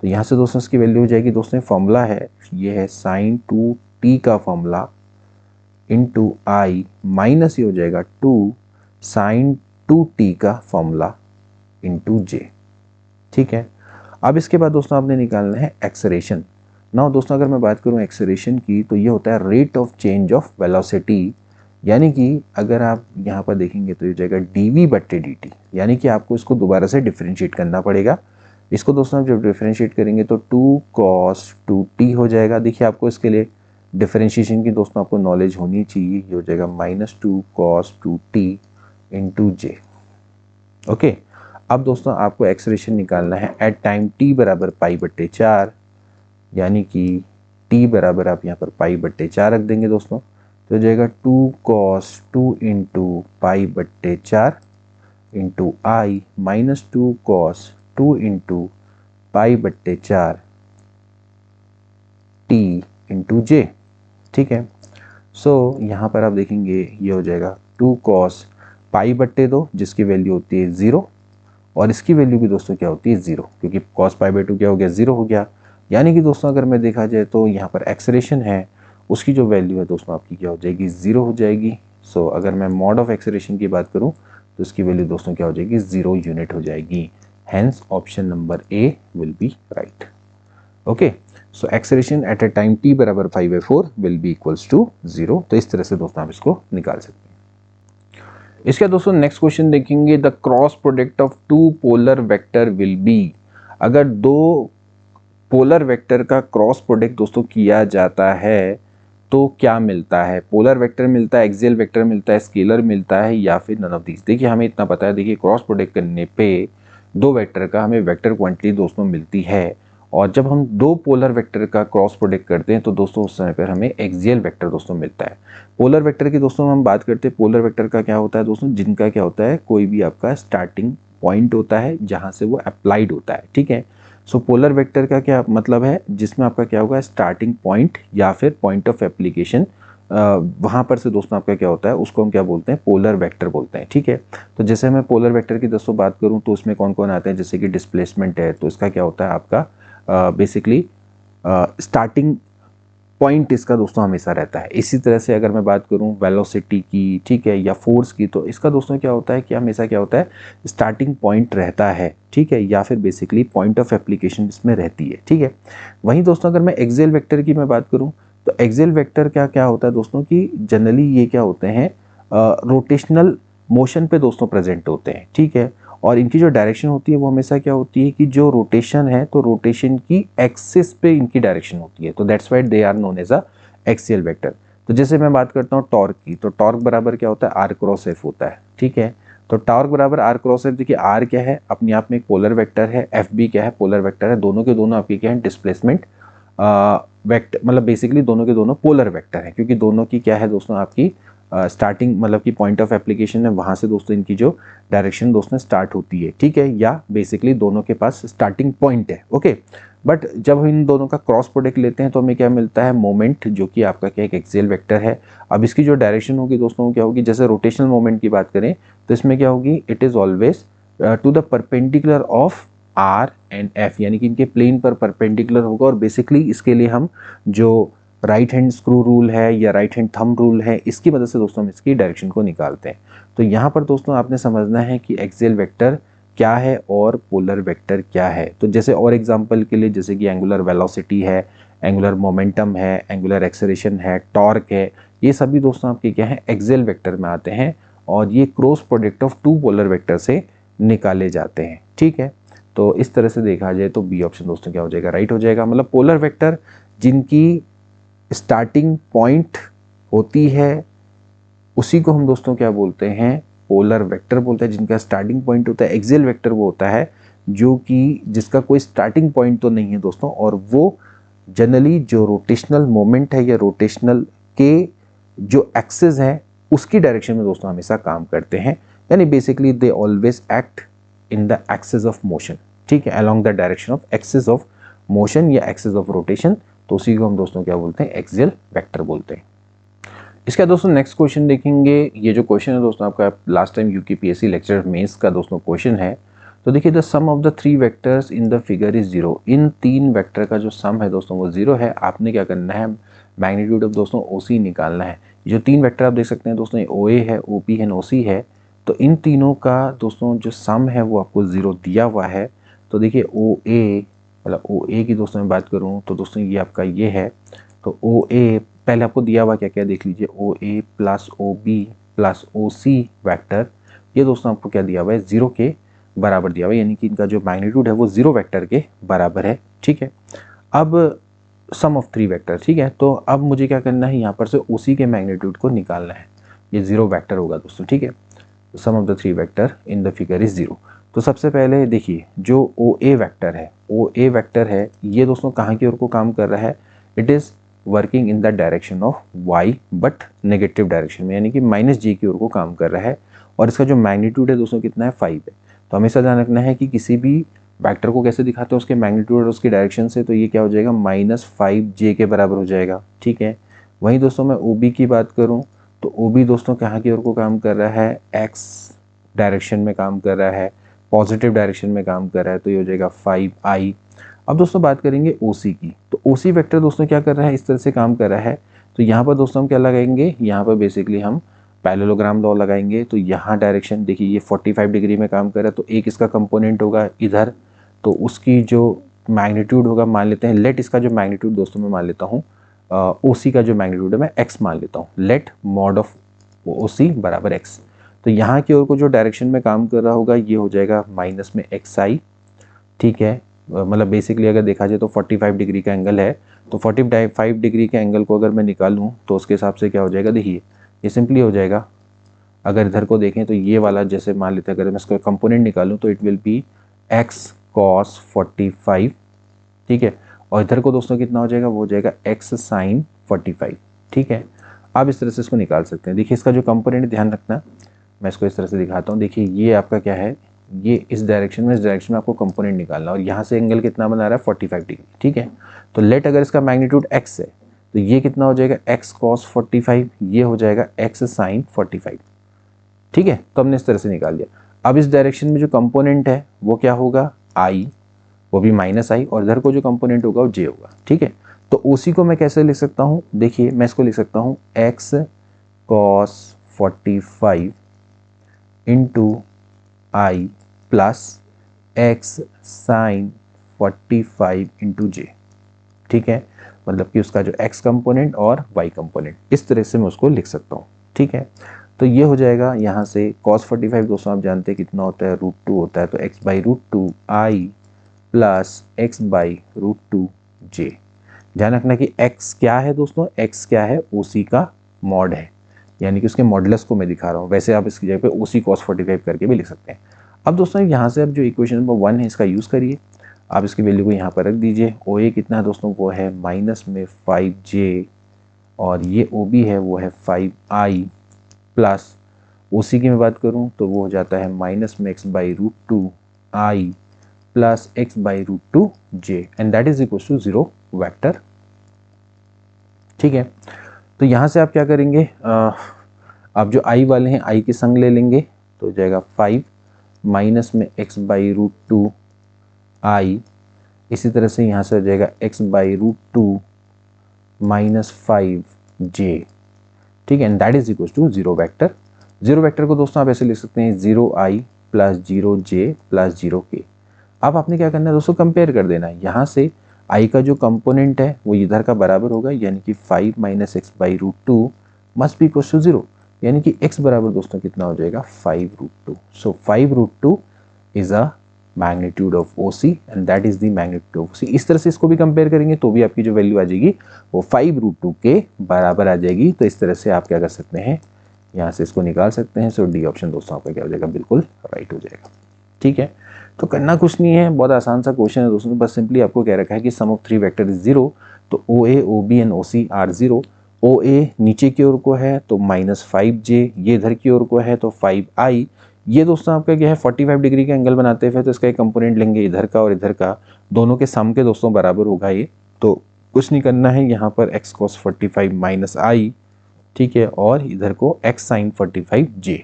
[SPEAKER 1] तो यहाँ से दोस्तों इसकी वैल्यू हो जाएगी, दोस्तों फॉर्मूला है, ये है sin 2t का फॉर्मूला इंटू आई माइनस ये हो जाएगा 2 sin 2t का फॉर्मूला इंटू j, ठीक है। अब इसके बाद दोस्तों आपने निकालना है एक्सेलरेशन। नाउ दोस्तों अगर मैं बात करूं एक्सेलरेशन की, तो ये होता है rate of change of velocity. यानी कि अगर आप यहाँ पर देखेंगे तो ये जाएगा dv/dt, यानी कि आपको इसको दोबारा से डिफरेंशिएट करना पड़ेगा। इसको दोस्तों आप जब डिफरेंशिएट करेंगे तो 2 cos 2t हो जाएगा। देखिए आपको इसके लिए डिफरेंशिएशन की दोस्तों आपको नॉलेज होनी चाहिए। ये हो जाएगा -2 cos 2t into j। Okay, अब दोस्तों आपको एक्सेलरेशन निकालना है एट टाइम t बराबर π/4, यानी कि t बराबर आप यहाँ पर π/4 रख देंगे दोस्तों, तो हो जाएगा 2 cos 2 into π/4 into i minus 2 cos 2 into π/4 t into j, ठीक है। सो यहाँ पर आप देखेंगे ये हो जाएगा 2 cos π/2 जिसकी वैल्यू होती है 0, और इसकी वैल्यू भी दोस्तों क्या होती है 0, क्योंकि cos π/2 क्या हो गया, 0 हो गया। यानी कि दोस्तों अगर मैं देखा जाए तो यहाँ पर एक्सेलरेशन है, उसकी जो वैल्यू है दोस्तों आपकी क्या हो जाएगी, 0 हो जाएगी। सो अगर मैं मॉड ऑफ एक्सेलरेशन की बात करूँ तो इसकी वैल्यू दोस्तों क्या हो जाएगी, 0 यूनिट हो जाएगी। Hence option number A will be right. Okay, so acceleration at a time t बराबर 5/4 विल बी इक्वल्स टू 0। तो इस तरह से दोस्तों आप इसको निकाल सकते हैं। इसका दोस्तों नेक्स्ट क्वेश्चन देखेंगे, the cross product of two polar vector will be. अगर दो पोलर वेक्टर का क्रॉस प्रोडक्ट दोस्तों किया जाता है तो क्या मिलता है, पोलर वेक्टर मिलता है, एक्सियल वेक्टर मिलता है, स्केलर मिलता है, या फिर नन ऑफ दीज। देखिए हमें इतना पता है, देखिए क्रॉस प्रोडक्ट करने पे दो वेक्टर का हमें वेक्टर क्वांटिटी दोस्तों मिलती है, और जब हम दो पोलर वेक्टर का क्रॉस प्रोडक्ट करते हैं तो दोस्तों उस समय पर हमें एक्सियल वेक्टर दोस्तों मिलता है। पोलर वेक्टर की दोस्तों हम बात करते हैं, पोलर वेक्टर का क्या होता है दोस्तों, जिनका क्या होता है, कोई भी आपका स्टार्टिंग पॉइंट होता है जहाँ से वो अप्लाइड होता है, ठीक है। सो पोलर वेक्टर का क्या मतलब है, जिसमें आपका क्या होगा, स्टार्टिंग पॉइंट या फिर पॉइंट ऑफ एप्लीकेशन, वहाँ पर से दोस्तों आपका क्या होता है, उसको हम क्या बोलते हैं, पोलर वेक्टर बोलते हैं, ठीक है। तो जैसे मैं पोलर वेक्टर की दोस्तों बात करूँ तो उसमें कौन कौन आते हैं, जैसे कि डिस्प्लेसमेंट है, तो इसका क्या होता है आपका बेसिकली स्टार्टिंग पॉइंट इसका दोस्तों हमेशा रहता है। इसी तरह से अगर मैं बात करूं वेलोसिटी की, ठीक है, या फोर्स की, तो इसका दोस्तों क्या होता है कि हमेशा क्या होता है, स्टार्टिंग पॉइंट रहता है, ठीक है, या फिर बेसिकली पॉइंट ऑफ एप्लीकेशन इसमें रहती है, ठीक है। वहीं दोस्तों अगर मैं एक्सियल वेक्टर की मैं बात करूं, तो एक्सियल वेक्टर क्या क्या होता है दोस्तों कि जनरली ये क्या होते हैं, रोटेशनल मोशन पे दोस्तों प्रेजेंट होते हैं, ठीक है। और इनकी जो डायरेक्शन होती है वो हमेशा क्या होती है कि जो रोटेशन है तो रोटेशन की एक्सिस पे इनकी डायरेक्शन होती है, तो that's why they are known as a axial vector. तो जैसे मैं बात करता हूँ टॉर्क की, तो टॉर्क बराबर क्या होता है, आर क्रॉस एफ होता है, ठीक है। तो टॉर्क बराबर आर क्रॉस एफ, देखिए आर क्या है, अपने आप में एक पोलर वेक्टर है, एफ भी क्या है, पोलर वेक्टर है, दोनों के दोनों आपके क्या है, डिस्प्लेसमेंट वेक्टर, मतलब बेसिकली दोनों के दोनों पोलर वेक्टर हैं, क्योंकि दोनों की क्या है दोस्तों आपकी स्टार्टिंग मतलब कि पॉइंट ऑफ एप्लीकेशन है, वहां से दोस्तों इनकी जो डायरेक्शन दोस्तों स्टार्ट होती है, ठीक है, या बेसिकली दोनों के पास स्टार्टिंग पॉइंट है, ओके। बट जब हम इन दोनों का क्रॉस प्रोडक्ट लेते हैं तो हमें क्या मिलता है, मोमेंट, जो कि आपका क्या एक एक्सियल वेक्टर है। अब इसकी जो डायरेक्शन होगी दोस्तों क्या होगी, जैसे रोटेशनल मोमेंट की बात करें तो इसमें क्या होगी, it is always to the perpendicular of R and F, यानी कि इनके प्लेन पर परपेंडिकुलर होगा। और बेसिकली इसके लिए हम जो राइट हैंड स्क्रू रूल है या राइट हैंड थंब रूल है, इसकी मदद से दोस्तों हम इसकी डायरेक्शन को निकालते हैं। तो यहाँ पर दोस्तों आपने समझना है कि एक्सियल वेक्टर क्या है और पोलर वेक्टर क्या है। तो जैसे और एग्जांपल के लिए, जैसे कि एंगुलर वेलोसिटी है, एंगुलर मोमेंटम है, एंगुलर एक्सेलरेशन है, टॉर्क है, ये सभी दोस्तों आपके क्या है, एक्सियल वेक्टर में आते हैं और ये cross product of two polar vector से निकाले जाते हैं, ठीक है। तो इस तरह से देखा जाए तो बी ऑप्शन दोस्तों क्या हो जाएगा, राइट हो जाएगा। मतलब पोलर वेक्टर जिनकी स्टार्टिंग पॉइंट होती है उसी को हम दोस्तों क्या बोलते हैं, पोलर वेक्टर बोलते हैं। जिनका स्टार्टिंग पॉइंट होता है, एक्सियल वेक्टर वो होता है जो कि जिसका कोई स्टार्टिंग पॉइंट तो नहीं है दोस्तों, और वो जनरली जो रोटेशनल मोमेंट है या रोटेशनल के जो एक्सिस है उसकी डायरेक्शन में दोस्तों हमेशा काम करते हैं, यानी basically they always act in the axis of motion, ठीक है, along the direction of axis of motion या एक्सिस ऑफ रोटेशन। तो उसी को हम दोस्तों क्या बोलते हैं, एक्सियल वेक्टर बोलते हैं। इसका दोस्तों नेक्स्ट क्वेश्चन देखेंगे। ये जो क्वेश्चन है दोस्तों आपका last time UKPSC lecture mains का दोस्तों क्वेश्चन है। तो देखिए, the sum of the three vectors in the figure is zero. इन तीन वेक्टर का जो सम है दोस्तों वो जीरो है। आपने क्या करना है, मैग्नीट्यूड ऑफ दोस्तों ओसी निकालना है। जो तीन वेक्टर आप देख सकते हैं दोस्तों, ओए है, ओपी है, ओसी है। तो इन तीनों का दोस्तों जो सम है वो आपको जीरो दिया हुआ है। तो देखिए ओ ए, मतलब ओ ए की दोस्तों मैं बात करूँ तो दोस्तों ये आपका ये है। तो ओ ए पहले आपको दिया हुआ क्या क्या देख लीजिए, O A plus O B plus O C vector, ये दोस्तों आपको क्या दिया हुआ है, जीरो के बराबर दिया हुआ है, यानी कि इनका जो मैग्नीट्यूड है वो जीरो वेक्टर के बराबर है, ठीक है। अब सम ऑफ थ्री वेक्टर, ठीक है। तो अब मुझे क्या करना है, यहाँ पर से ओसी के मैग्नीट्यूड को निकालना है। ये जीरो वेक्टर होगा दोस्तों, ठीक है। Sum of the three vector in the figure is zero. तो सबसे पहले देखिए, जो ओ ए वेक्टर है, ओ ए वेक्टर है, ये दोस्तों कहाँ की ओर को काम कर रहा है, it is working in the direction of y but negative direction में, यानी कि माइनस जी की ओर को काम कर रहा है। और इसका जो मैग्नीट्यूड है दोस्तों कितना है, 5 है। तो हमेशा ध्यान रखना है कि किसी भी वेक्टर को कैसे दिखाते हैं, उसके मैग्नीट्यूड और उसकी डायरेक्शन से। तो ये क्या हो जाएगा, -5j के बराबर हो जाएगा, ठीक है। वहीं दोस्तों मैं OB की बात करूँ तो OB दोस्तों कहाँ की ओर को काम कर रहा है, x डायरेक्शन में काम कर रहा है, पॉजिटिव डायरेक्शन में काम कर रहा है। तो ये हो जाएगा 5i। अब दोस्तों बात करेंगे OC की। तो OC वेक्टर दोस्तों क्या कर रहा है, इस तरह से काम कर रहा है। तो यहाँ पर दोस्तों हम क्या लगाएंगे, यहाँ पर बेसिकली हम पैरेललोग्राम लॉ लगाएंगे। तो यहाँ डायरेक्शन देखिए, ये 45 डिग्री में काम कर रहा है, तो एक इसका कंपोनेंट होगा इधर, तो उसकी जो मैग्नीट्यूड होगा, मान लेते हैं लेट इसका जो मैग्नीट्यूड दोस्तों मैं मान लेता हूँ OC का जो मैग्नीट्यूड है मैं x मान लेता हूँ, लेट मॉड ऑफ OC बराबर x। तो यहाँ की ओर को जो डायरेक्शन में काम कर रहा होगा ये हो जाएगा माइनस में xi, ठीक है। मतलब बेसिकली अगर देखा जाए तो 45 डिग्री का एंगल है, तो 45 डिग्री के एंगल को अगर मैं निकालूं तो उसके हिसाब से क्या हो जाएगा, देखिए ये सिंपली हो जाएगा। अगर इधर को देखें तो ये वाला, जैसे मान लेते हैं अगर मैं इसका कंपोनेंट निकालूं तो it will be x cos 45, ठीक है। और इधर को दोस्तों कितना हो जाएगा, वो हो जाएगा x sin 45, ठीक है। आप इस तरह से इसको निकाल सकते हैं। देखिए इसका जो कंपोनेंट ध्यान रखना, मैं इसको इस तरह से दिखाता हूँ। देखिए ये आपका क्या है, ये इस डायरेक्शन में, इस डायरेक्शन में आपको कंपोनेंट निकालना, और यहाँ से एंगल कितना बना रहा है, 45 डिग्री, ठीक है। तो लेट अगर इसका मैग्नीट्यूड x है तो ये कितना हो जाएगा, x cos 45, ये हो जाएगा x sin 45, ठीक है। तो हमने इस तरह से निकाल लिया। अब इस डायरेक्शन में जो कंपोनेंट है वो क्या होगा, i, वो भी -i, और इधर को जो कंपोनेंट होगा वो j होगा, ठीक है। तो OC को मैं कैसे लिख सकता हूँ, देखिए मैं इसको लिख सकता हूँ x cos 45 इंटू आई प्लस x sin 45 इंटू जे। ठीक है, मतलब कि उसका जो x कंपोनेंट और y कंपोनेंट, इस तरह से मैं उसको लिख सकता हूँ। ठीक है, तो ये हो जाएगा यहाँ से cos 45 दोस्तों आप जानते हैं कितना होता है, √2 होता है, तो x by √2 I plus x by √2 जे। ध्यान रखना कि x क्या है दोस्तों, x क्या है, OC का मॉड है, यानी कि उसके मॉडुलस को मैं दिखा रहा हूँ। वैसे आप इसकी जगह पे OC cos 45 करके भी लिख सकते हैं। अब दोस्तों यहाँ से अब जो इक्वेशन नंबर 1 है इसका यूज़ करिए, आप इसकी वैल्यू को यहाँ पर रख दीजिए। OA कितना है दोस्तों, वो है माइनस में 5J, और ये OB है वो है 5I, प्लस OC की मैं बात करूँ तो वो हो जाता है माइनस में x by √2 I plus x by √2 J, and that is equal to 0 vector. ठीक है, तो यहाँ से आप क्या करेंगे, आप जो i वाले हैं i के संग ले लेंगे, तो हो जाएगा 5 माइनस में x बाई √2 आई, इसी तरह से यहाँ से हो जाएगा x बाई √2 माइनस 5J। ठीक है, and that is equal to 0 vector. 0 vector को दोस्तों आप ऐसे लिख सकते हैं 0i plus 0j plus 0k। अब आपने क्या करना है दोस्तों, कंपेयर कर देना है। यहाँ से i का जो कंपोनेंट है वो इधर का बराबर होगा, यानी कि 5 minus X by √2 must be equal to 0, यानी कि x बराबर दोस्तों कितना हो जाएगा, 5√2। सो 5√2 is a magnitude of OC and that is the magnitude of OC। इस तरह से इसको भी कंपेयर करेंगे तो भी आपकी जो वैल्यू आ जाएगी वो 5√2 के बराबर आ जाएगी। तो इस तरह से आप क्या कर सकते हैं, यहाँ से इसको निकाल सकते हैं। सो डी ऑप्शन दोस्तों आपका क्या हो जाएगा, बिल्कुल राइट हो जाएगा। ठीक है, तो करना कुछ नहीं है, बहुत आसान सा क्वेश्चन है दोस्तों। बस सिंपली आपको कह रखा है कि सम ऑफ 3 वेक्टर इज 0, तो OA OB and OC are 0। OA नीचे की ओर को है तो माइनस 5J, ये इधर की ओर को है तो 5I। ये दोस्तों आपका क्या है, 45 डिग्री का एंगल बनाते हैं, तो इसका एक कंपोनेंट लेंगे इधर का और इधर का, दोनों के सम के दोस्तों बराबर होगा ये। तो कुछ नहीं करना है, यहाँ पर x cos 45 माइनस I, ठीक है, और इधर को x sin 45J।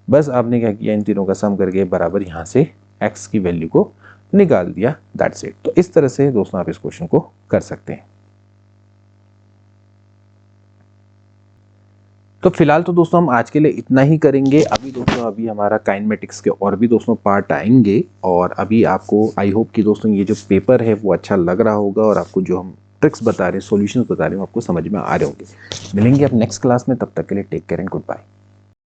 [SPEAKER 1] बस आपने क्या किया, इन तीनों का सम करके बराबर यहाँ से x की वैल्यू को निकाल दिया, दैट्स इट। तो इस तरह से दोस्तों आप इस क्वेश्चन को कर सकते हैं। तो फिलहाल तो दोस्तों हम आज के लिए इतना ही करेंगे। अभी दोस्तों अभी हमारा काइनेमेटिक्स के और भी दोस्तों पार्ट आएंगे, और अभी आपको आई होप कि दोस्तों ये जो पेपर है वो अच्छा लग रहा होगा, और आपको जो हम ट्रिक्स बता रहे हैं, सॉल्यूशंस बता रहे हैं, आपको समझ में आ रहे होंगे। मिलेंगे अब नेक्स्ट क्लास में, तब तक के लिए take care and good bye.